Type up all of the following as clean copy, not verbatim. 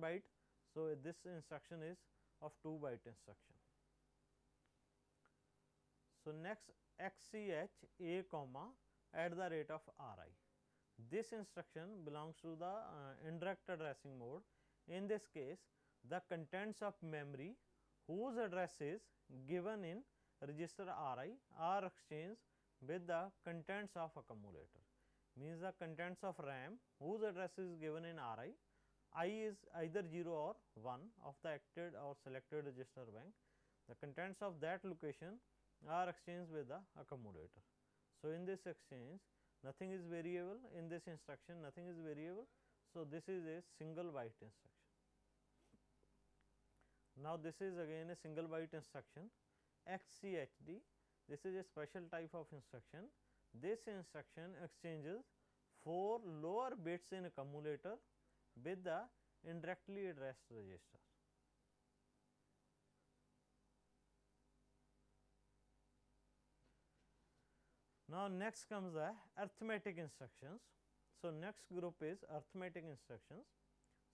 byte. So, this instruction is of 2-byte instruction. So, next XCH A comma at the rate of Ri. This instruction belongs to the indirect addressing mode. In this case, the contents of memory whose address is given in register Ri are exchanged with the contents of accumulator, means the contents of RAM whose address is given in Ri, I is either 0 or 1 of the acted or selected register bank. The contents of that location are exchanged with the accumulator. So, in this exchange nothing is variable, in this instruction nothing is variable. So, this is a single byte instruction. Now, this is again a single byte instruction XCHD. This is a special type of instruction. This instruction exchanges 4 lower bits in accumulator with the indirectly addressed register. Now, next comes the arithmetic instructions. So, next group is arithmetic instructions.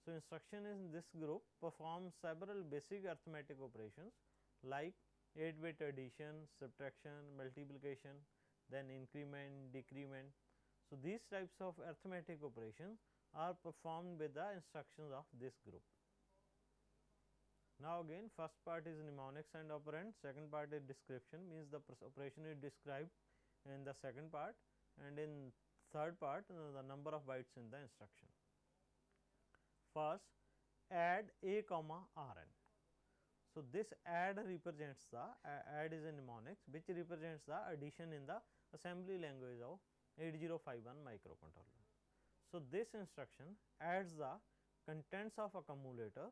So, instruction in this group perform several basic arithmetic operations like 8-bit addition, subtraction, multiplication, then increment, decrement. So, these types of arithmetic operations are performed with the instructions of this group. Now, again first part is mnemonics and operand, second part is description, means the operation is described in the second part, and in third part the number of bytes in the instruction. First, add A comma Rn. So, this add represents the add is a mnemonics which represents the addition in the assembly language of 8051 microcontroller. So, this instruction adds the contents of accumulator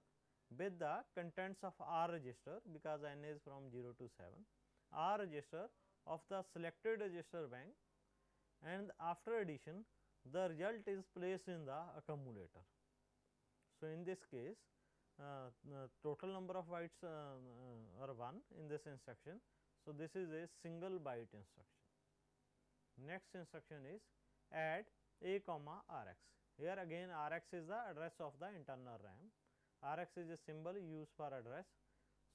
with the contents of R register, because N is from 0 to 7, R register of the selected register bank, and after addition the result is placed in the accumulator. So, in this case total number of bytes are 1 in this instruction. So, this is a single byte instruction. Next instruction is add A comma Rx. Here again Rx is the address of the internal RAM. Rx is a symbol used for address.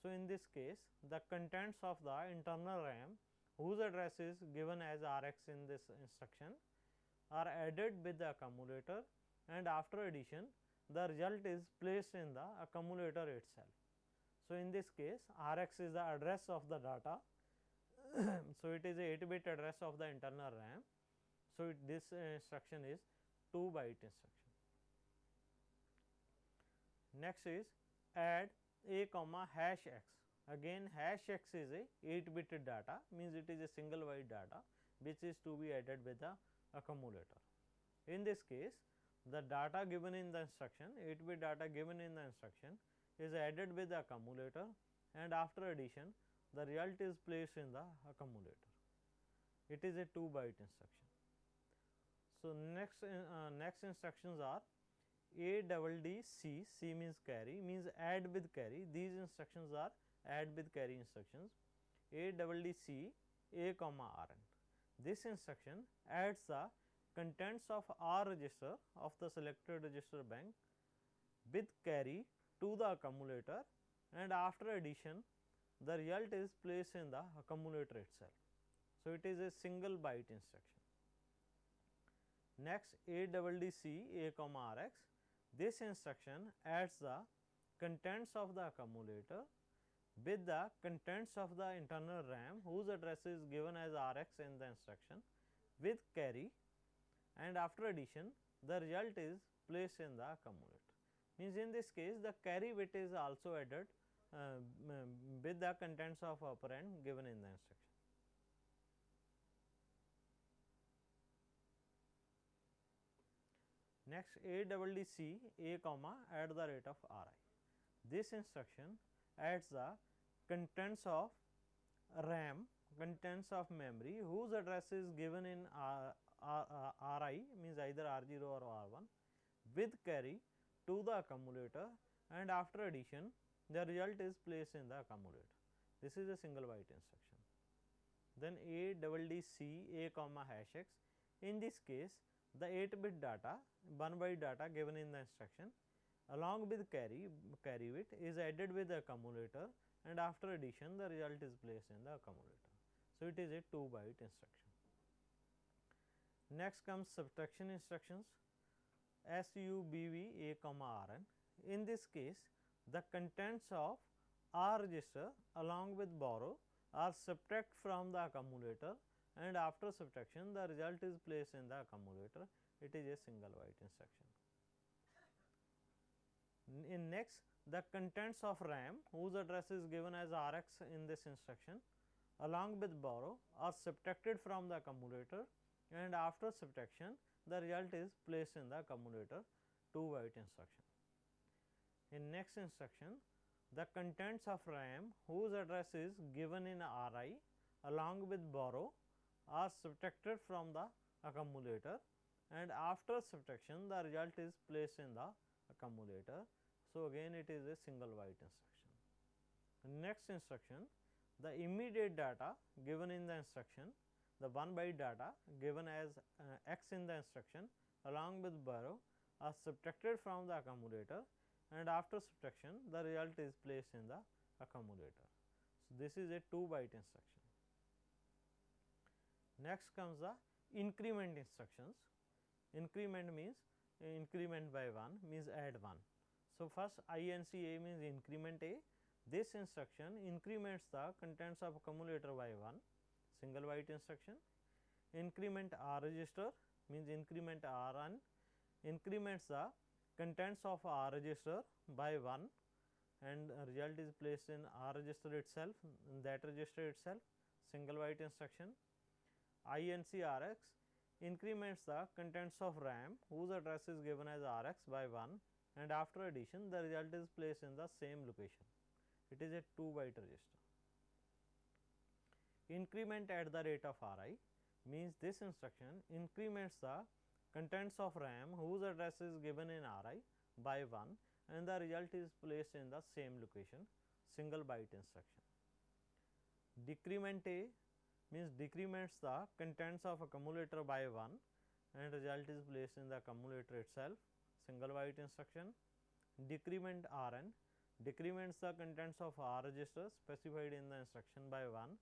So, in this case the contents of the internal RAM whose address is given as Rx in this instruction are added with the accumulator, and after addition the result is placed in the accumulator itself. So, in this case Rx is the address of the data. So, it is a 8-bit address of the internal RAM. So, this instruction is 2-byte instruction. Next is add A comma hash x. Again hash x is a 8-bit data, means it is a single byte data which is to be added with the accumulator. In this case the data given in the instruction, 8-bit data given in the instruction is added with the accumulator, and after addition the result is placed in the accumulator. It is a 2-byte instruction. So, next instructions are A double D C, C means carry, means add with carry. These instructions are add with carry instructions. A double D C A comma Rn. This instruction adds the contents of R register of the selected register bank with carry to the accumulator, and after addition the result is placed in the accumulator itself. So, it is a single byte instruction. Next A double D C A comma Rx. This instruction adds the contents of the accumulator with the contents of the internal RAM whose address is given as Rx in the instruction with carry, and after addition the result is placed in the accumulator. Means in this case the carry bit is also added with the contents of operand given in the instruction. Next A double D C A comma at the rate of Ri. This instruction adds the contents of RAM, contents of memory whose address is given in Ri, means either R0 or R1 with carry to the accumulator, and after addition the result is placed in the accumulator. This is a single byte instruction. Then A double D C A comma hash x. In this case the 8-bit data, 1 byte data given in the instruction along with carry bit is added with the accumulator, and after addition the result is placed in the accumulator. So, it is a 2-byte instruction. Next comes subtraction instructions, SUBB A, Rn. In this case, the contents of R register along with borrow are subtract from the accumulator, and after subtraction the result is placed in the accumulator. It is a single byte instruction. In next, the contents of RAM whose address is given as Rx in this instruction along with borrow are subtracted from the accumulator, and after subtraction the result is placed in the accumulator, 2-byte instruction. In next instruction, the contents of RAM whose address is given in Ri along with borrow are subtracted from the accumulator, and after subtraction the result is placed in the accumulator. So, again it is a single byte instruction. Next instruction, the immediate data given in the instruction, the 1-byte data given as x in the instruction along with borrow are subtracted from the accumulator, and after subtraction the result is placed in the accumulator. So, this is a 2-byte instruction. Next comes the increment instructions. Increment means increment by 1 means add 1. So, first INCA means increment A. This instruction increments the contents of accumulator by 1, single byte instruction. Increment R register means increment Rn increments the contents of R register by 1, and result is placed in R register itself, in that register itself, single byte instruction. INCRX increments the contents of RAM whose address is given as Rx by 1, and after addition the result is placed in the same location. It is a 2-byte register. Increment at the rate of Ri means this instruction increments the contents of RAM whose address is given in Ri by 1, and the result is placed in the same location, single byte instruction. Decrement A means decrements the contents of accumulator by 1, and result is placed in the accumulator itself, single byte instruction. Decrement Rn decrements the contents of R register specified in the instruction by 1,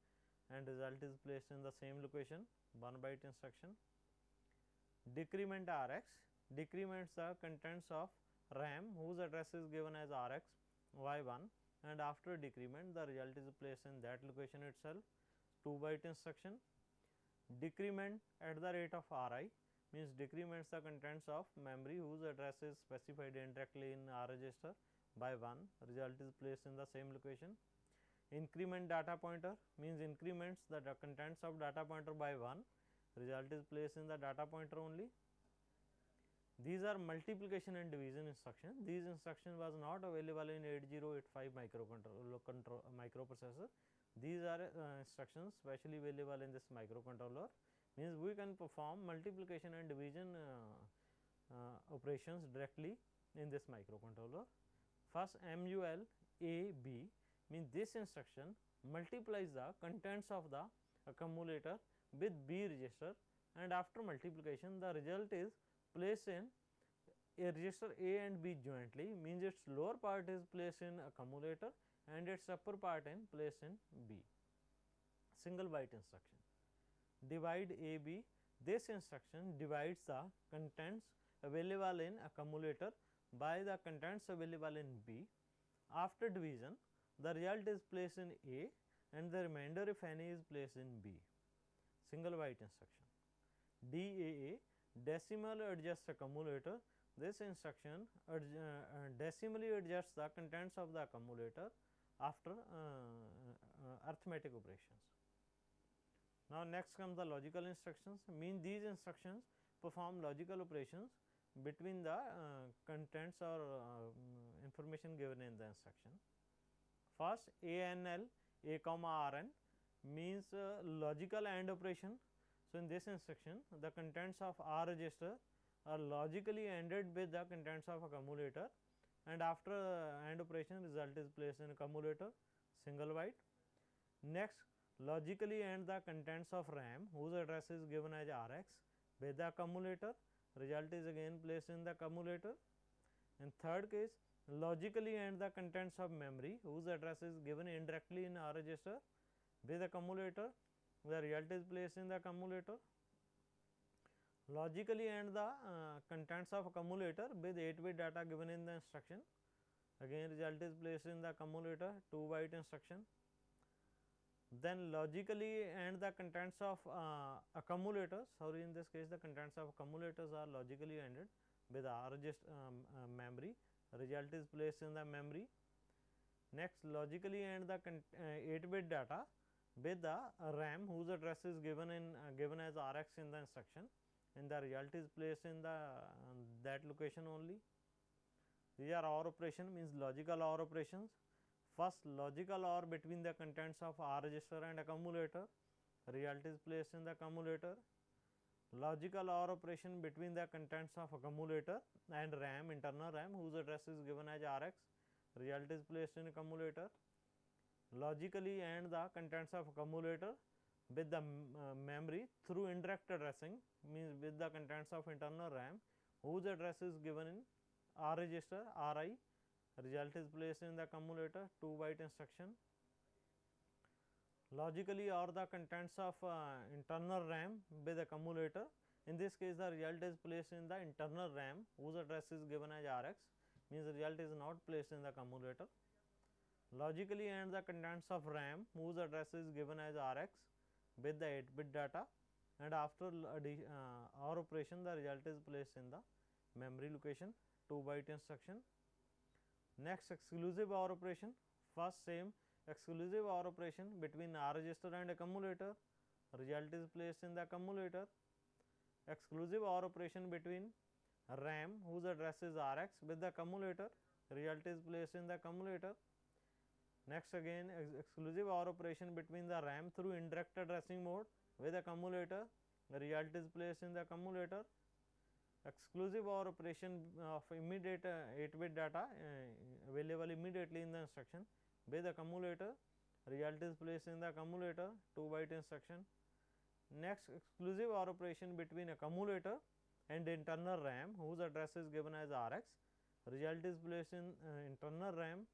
and result is placed in the same location, 1-byte instruction. Decrement Rx decrements the contents of RAM whose address is given as Rx by 1, and after decrement the result is placed in that location itself, 2-byte instruction. Decrement at the rate of Ri means decrements the contents of memory whose address is specified indirectly in R register by 1, result is placed in the same location. Increment data pointer means increments the contents of data pointer by 1, result is placed in the data pointer only. These are multiplication and division instructions. These instructions was not available in 8085 microprocessor. These are instructions specially available in this microcontroller, means we can perform multiplication and division operations directly in this microcontroller. First, MUL AB means this instruction multiplies the contents of the accumulator with B register, and after multiplication the result is placed in a register A and B jointly, means its lower part is placed in accumulator and its upper part in placed in B. Single byte instruction. Divide AB, this instruction divides the contents available in accumulator by the contents available in B. After division, the result is placed in A and the remainder if any is placed in B. Single byte instruction. DEA, decimal adjust accumulator. This instruction decimally adjusts the contents of the accumulator after arithmetic operations. Now, next comes the logical instructions, mean these instructions perform logical operations between the contents or information given in the instruction. First, ANL A, Rn means logical AND operation. So, in this instruction the contents of R register are logically ANDed with the contents of accumulator, and after AND operation result is placed in accumulator, single byte. Next, logically AND the contents of RAM whose address is given as Rx with the accumulator, result is again placed in the accumulator. In third case, logically AND the contents of memory whose address is given indirectly in R register with accumulator, the result is placed in the accumulator. Logically AND the contents of accumulator with 8-bit data given in the instruction, again result is placed in the accumulator, 2-byte instruction. Then logically AND the contents of accumulators, sorry, in this case the contents of accumulators are logically ANDed with R register memory, result is placed in the memory. Next, logically AND the 8-bit data with the RAM whose address is given as Rx in the instruction, and the result is placed in the that location only. These are OR operation, means logical OR operations. First, logical OR between the contents of R register and accumulator, result is placed in the accumulator. Logical OR operation between the contents of accumulator and RAM, internal RAM whose address is given as Rx, result is placed in accumulator. Logically AND the contents of accumulator with the memory through indirect addressing, means with the contents of internal RAM whose address is given in R register, Ri, result is placed in the accumulator, 2-byte instruction. Logically OR the contents of internal RAM with accumulator, in this case the result is placed in the internal RAM whose address is given as Rx, means the result is not placed in the accumulator. Logically AND the contents of RAM whose address is given as Rx with the 8-bit data, and after OR operation the result is placed in the memory location, 2-byte instruction. Next, exclusive OR operation. First, same exclusive OR operation between R register and accumulator, result is placed in the accumulator. Exclusive OR operation between RAM whose address is Rx with the accumulator, result is placed in the accumulator. Next, again exclusive OR operation between the RAM through indirect addressing mode with accumulator, result is placed in the accumulator. Exclusive OR operation of immediate 8-bit data available immediately in the instruction with accumulator, result is placed in the accumulator, 2-byte instruction. Next, exclusive OR operation between accumulator and internal RAM whose address is given as Rx, result is placed in internal RAM.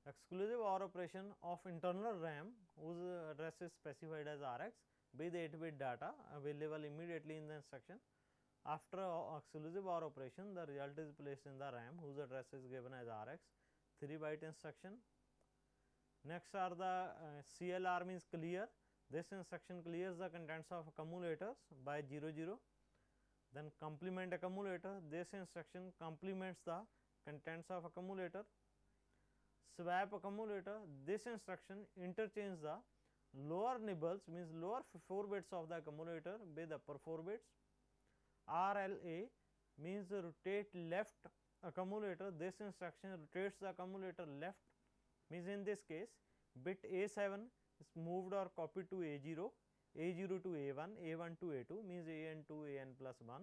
Exclusive OR operation of internal RAM whose address is specified as Rx with 8-bit data available immediately in the instruction. After exclusive OR operation, the result is placed in the RAM whose address is given as Rx, 3-byte instruction. Next are the CLR, means clear. This instruction clears the contents of accumulators by 0 0. Then complement accumulator, this instruction complements the contents of accumulator. Swap accumulator, this instruction interchanges the lower nibbles, means lower 4 bits of the accumulator with upper 4 bits. RLA means rotate left accumulator, this instruction rotates the accumulator left, means in this case bit A7 is moved or copied to A0, A0 to A1, A1 to A2, means AN to AN plus 1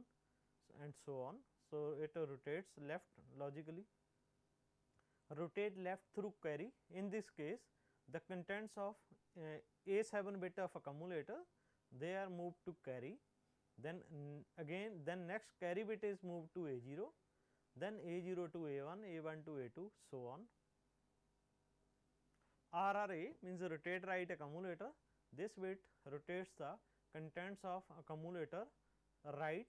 and so on. So, it rotates left logically. Rotate left through carry, in this case the contents of A7 bit of accumulator, they are moved to carry. Then then next carry bit is moved to A0, then A0 to A1, A1 to A2, so on. RRA means rotate right accumulator, this bit rotates the contents of accumulator right,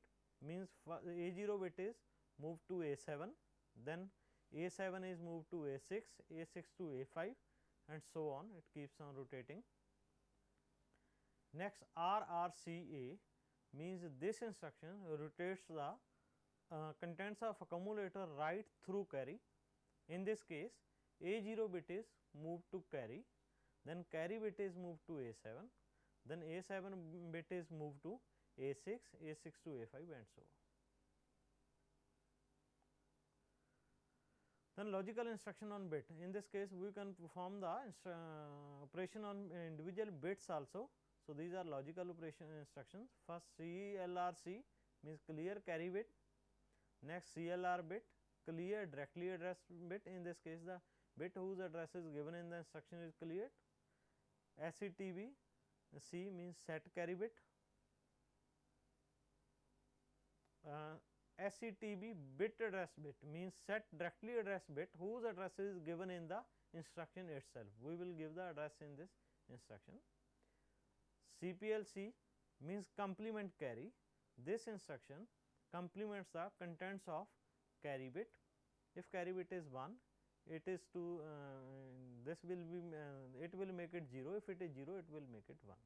means A0 bit is moved to A7, then A7 is moved to A6, A6 to A5 and so on, it keeps on rotating. Next, RRCA means this instruction rotates the contents of accumulator right through carry. In this case, A0 bit is moved to carry, then carry bit is moved to A7, then A7 bit is moved to A6, A6 to A5 and so on. Then logical instruction on bit, in this case we can perform the operation on individual bits also. So, these are logical operation instructions. First, CLRC means clear carry bit, next CLR bit, clear directly addressed bit, in this case the bit whose address is given in the instruction is cleared. SETB C means set carry bit, SETB bit address bit means set directly address bit whose address is given in the instruction itself. We will give the address in this instruction. CPLC means complement carry. This instruction complements the contents of carry bit. If carry bit is 1, it is to this will be it will make it 0. If it is 0, it will make it 1.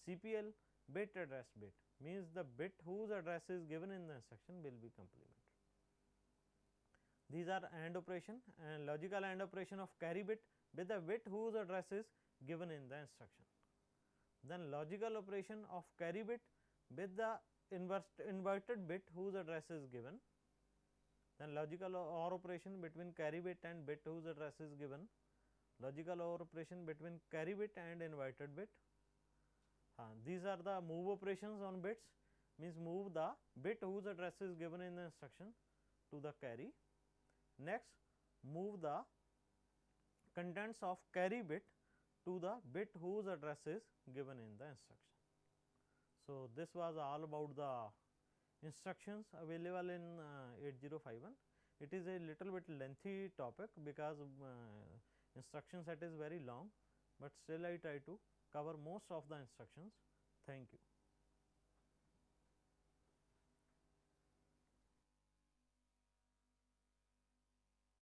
CPL bit address bit means the bit whose address is given in the instruction will be complemented. These are AND operation and logical AND operation of carry bit with the bit whose address is given in the instruction. Then logical operation of carry bit with the inverted bit whose address is given. Then logical OR operation between carry bit and bit whose address is given. Logical OR operation between carry bit and inverted bit. These are the move operations on bits, means move the bit whose address is given in the instruction to the carry. Next, move the contents of carry bit to the bit whose address is given in the instruction. So, this was all about the instructions available in 8051. It is a little bit lengthy topic because instruction set is very long, but still I try to cover most of the instructions. Thank you.